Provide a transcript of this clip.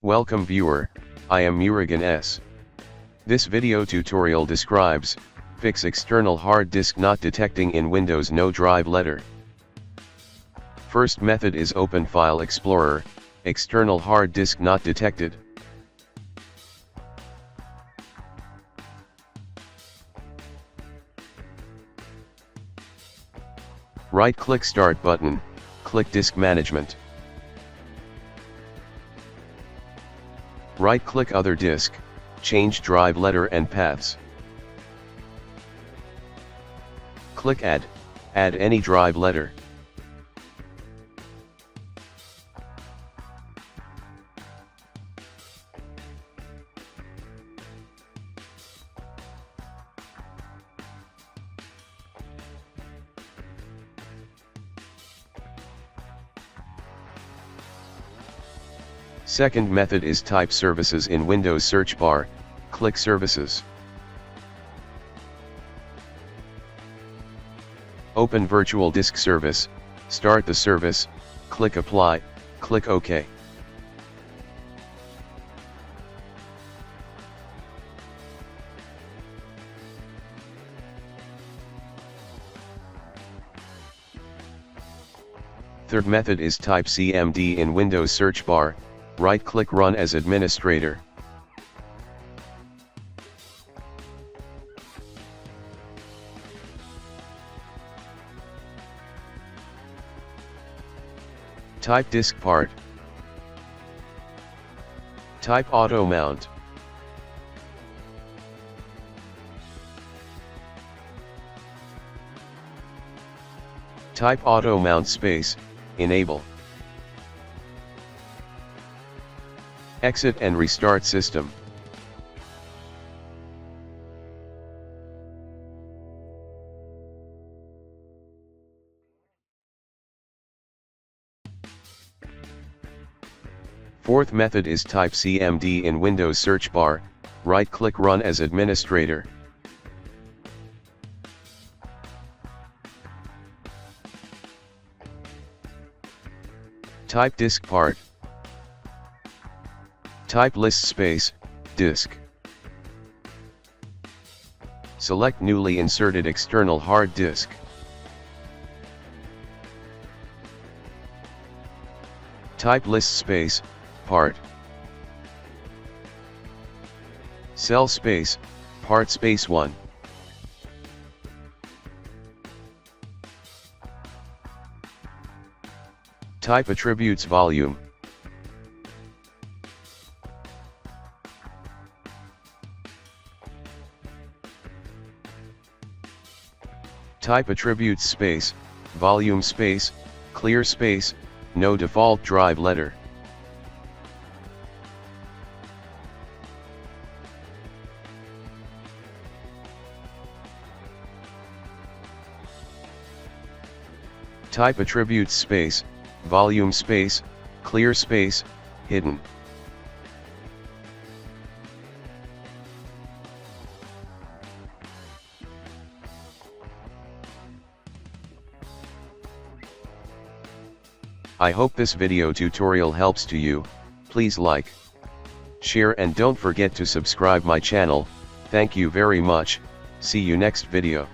Welcome viewer, I am Murugan S. This video tutorial describes, fix external hard disk not detecting in Windows no drive letter. First method is Open File Explorer, external hard disk not detected. Right-click Start button, click Disk Management. Right-click Other Disk, change drive letter and paths. Click Add any drive letter. Second method is type services in Windows search bar, click Services. Open Virtual Disk Service, start the service, click Apply, click OK. Third method is type CMD in Windows search bar, right-click Run as administrator. Type disk part. Type Automount. Type Automount space, enable. Exit and restart system. Fourth method is type CMD in Windows search bar, right-click Run as administrator. Type disk part. Type list space, disk. Select newly inserted external hard disk. Type list space, part. Cell space, part space 1. Type attributes volume. Type attributes space, volume space, clear space, no default drive letter. Type attributes space, volume space, clear space, hidden. I hope this video tutorial helps to you. Please like, share and don't forget to subscribe my channel. Thank you very much. See you next video.